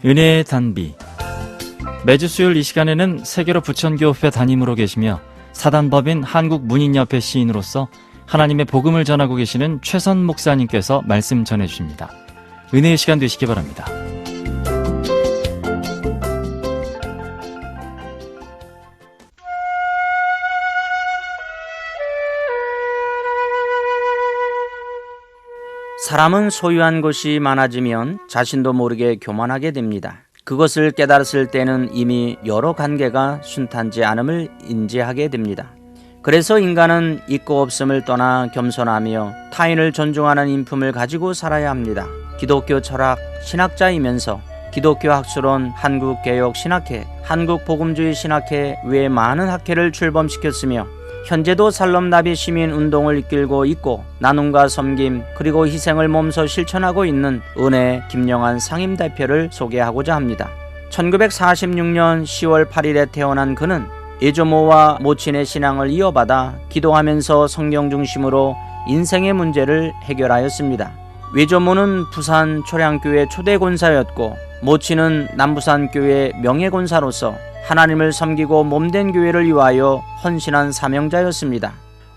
은혜의 단비. 매주 수요일 이 시간에는 세계로 부천교회 담임으로 계시며 사단법인 한국문인협회 시인으로서 하나님의 복음을 전하고 계시는 최선 목사님께서 말씀 전해주십니다. 은혜의 시간 되시기 바랍니다. 사람은 소유한 것이 많아지면 자신도 모르게 교만하게 됩니다. 그것을 깨달았을 때는 이미 여러 관계가 순탄지 않음을 인지하게 됩니다. 그래서 인간은 있고 없음을 떠나 겸손하며 타인을 존중하는 인품을 가지고 살아야 합니다. 기독교 철학 신학자이면서 기독교 학술원 한국개혁신학회, 한국복음주의 신학회 외 많은 학회를 출범시켰으며 현재도 살롬나비 시민운동을 이끌고 있고 나눔과 섬김 그리고 희생을 몸소 실천하고 있는 은혜 김영환 상임대표를 소개하고자 합니다. 1946년 10월 8일에 태어난 그는 예조모와 모친의 신앙을 이어받아 기도하면서 성경 중심으로 인생의 문제를 해결하였습니다. 외조모는 부산 초량교회 초대 권사였고 모친은 남부산교회 명예권사로서 하나님을 섬기고 몸된 교회를 위하여 헌신한 사명자였습니다.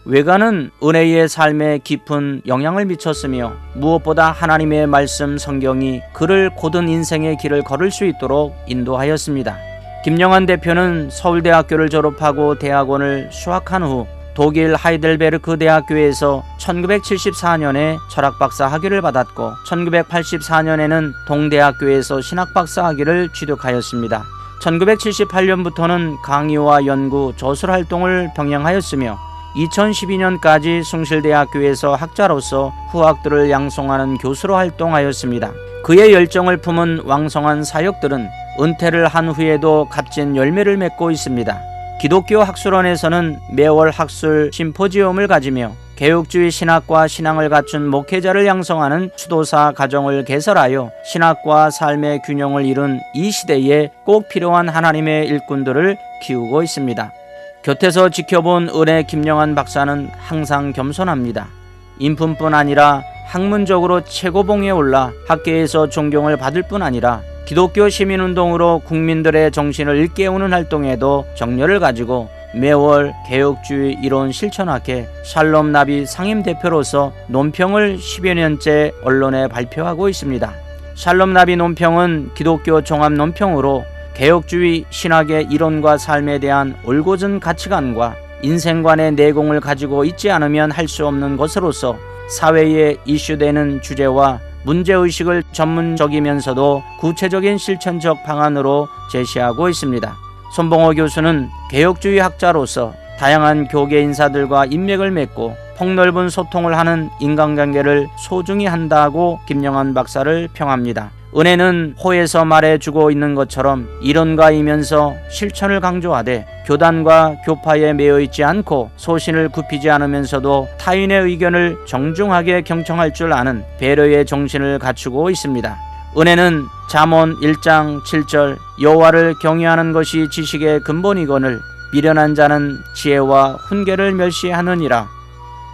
외가는 은혜의 삶에 깊은 영향을 미쳤으며 무엇보다 하나님의 말씀 성경이 그를 고든 인생의 길을 걸을 수 있도록 인도하였습니다. 김영환 대표는 서울대학교를 졸업하고 대학원을 수학한 후 독일 하이델베르크 대학교에서 1974년에 철학박사 학위를 받았고 1984년에는 동대학교에서 신학박사 학위를 취득하였습니다. 1978년부터는 강의와 연구, 저술 활동을 병행하였으며 2012년까지 숭실대학교에서 학자로서 후학들을 양성하는 교수로 활동하였습니다. 그의 열정을 품은 왕성한 사역들은 은퇴를 한 후에도 값진 열매를 맺고 있습니다. 기독교 학술원에서는 매월 학술 심포지엄을 가지며 개혁주의 신학과 신앙을 갖춘 목회자를 양성하는 수도사 가정을 개설하여 신학과 삶의 균형을 이룬 이 시대에 꼭 필요한 하나님의 일꾼들을 키우고 있습니다. 곁에서 지켜본 은혜 김영환 박사는 항상 겸손합니다. 인품뿐 아니라 학문적으로 최고봉에 올라 학계에서 존경을 받을 뿐 아니라 기독교 시민운동으로 국민들의 정신을 일깨우는 활동에도 정열을 가지고 매월 개혁주의 이론 실천학회 샬롬나비 상임대표로서 논평을 10여 년째 언론에 발표하고 있습니다. 샬롬나비 논평은 기독교 종합 논평으로 개혁주의 신학의 이론과 삶에 대한 올곧은 가치관과 인생관의 내공을 가지고 있지 않으면 할 수 없는 것으로서 사회에 이슈되는 주제와 문제의식을 전문적이면서도 구체적인 실천적 방안으로 제시하고 있습니다. 손봉호 교수는 개혁주의 학자로서 다양한 교계 인사들과 인맥을 맺고 폭넓은 소통을 하는 인간관계를 소중히 한다고 김영환 박사를 평합니다. 은혜는 호에서 말해주고 있는 것처럼 이론가이면서 실천을 강조하되 교단과 교파에 매여 있지 않고 소신을 굽히지 않으면서도 타인의 의견을 정중하게 경청할 줄 아는 배려의 정신을 갖추고 있습니다. 은혜는 잠언 1장 7절 여호와를 경외하는 것이 지식의 근본이거늘 미련한 자는 지혜와 훈계를 멸시하느니라.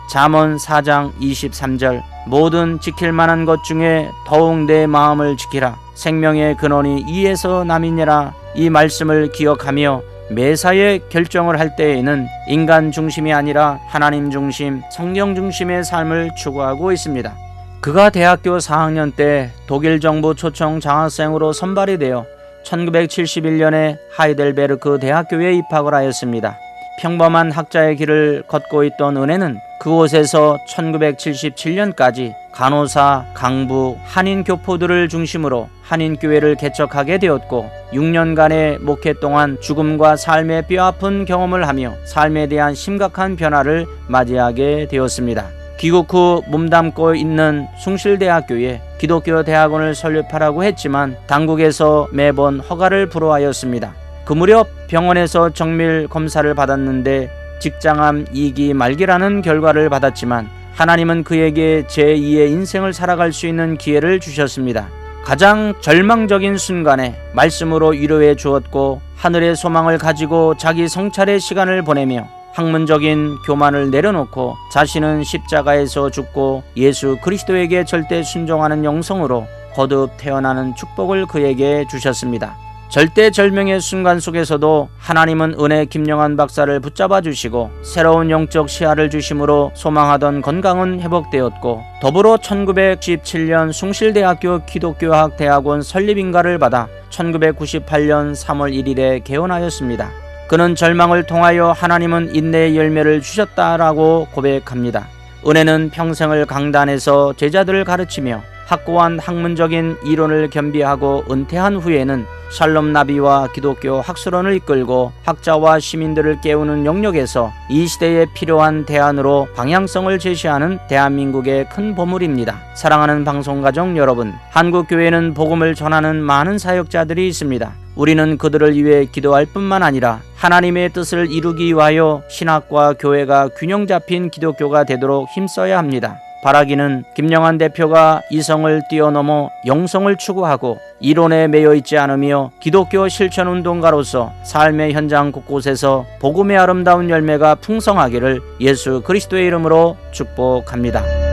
잠언 4장 23절 모든 지킬 만한 것 중에 더욱 내 마음을 지키라. 생명의 근원이 이에서 남이니라. 이 말씀을 기억하며 매사에 결정을 할 때에는 인간 중심이 아니라 하나님 중심, 성경 중심의 삶을 추구하고 있습니다. 그가 대학교 4학년 때 독일 정부 초청 장학생으로 선발이 되어 1971년에 하이델베르크 대학교에 입학을 하였습니다. 평범한 학자의 길을 걷고 있던 은혜는 그곳에서 1977년까지 간호사, 강부, 한인 교포들을 중심으로 한인교회를 개척하게 되었고 6년간의 목회 동안 죽음과 삶의 뼈아픈 경험을 하며 삶에 대한 심각한 변화를 맞이하게 되었습니다. 귀국 후 몸담고 있는 숭실대학교에 기독교 대학원을 설립하라고 했지만 당국에서 매번 허가를 불허하였습니다. 그 무렵 병원에서 정밀 검사를 받았는데 직장암 2기 말기라는 결과를 받았지만 하나님은 그에게 제2의 인생을 살아갈 수 있는 기회를 주셨습니다. 가장 절망적인 순간에 말씀으로 위로해 주었고 하늘의 소망을 가지고 자기 성찰의 시간을 보내며 학문적인 교만을 내려놓고 자신은 십자가에서 죽고 예수 그리스도에게 절대 순종하는 영성으로 거듭 태어나는 축복을 그에게 주셨습니다. 절대절명의 순간 속에서도 하나님은 은혜 김영환 박사를 붙잡아 주시고 새로운 영적 시야를 주심으로 소망하던 건강은 회복되었고, 더불어 1917년 숭실대학교 기독교학 대학원 설립인가를 받아 1998년 3월 1일에 개원하였습니다. 그는 절망을 통하여 하나님은 인내의 열매를 주셨다라고 고백합니다. 은혜는 평생을 강단에서 제자들을 가르치며 확고한 학문적인 이론을 겸비하고 은퇴한 후에는 샬롬 나비와 기독교 학술원을 이끌고 학자와 시민들을 깨우는 영역에서 이 시대에 필요한 대안으로 방향성을 제시하는 대한민국의 큰 보물입니다. 사랑하는 방송가족 여러분, 한국교회는 복음을 전하는 많은 사역자들이 있습니다. 우리는 그들을 위해 기도할 뿐만 아니라 하나님의 뜻을 이루기 위하여 신학과 교회가 균형 잡힌 기독교가 되도록 힘써야 합니다. 바라기는 김영환 대표가 이성을 뛰어넘어 영성을 추구하고 이론에 매여 있지 않으며 기독교 실천운동가로서 삶의 현장 곳곳에서 복음의 아름다운 열매가 풍성하기를 예수 그리스도의 이름으로 축복합니다.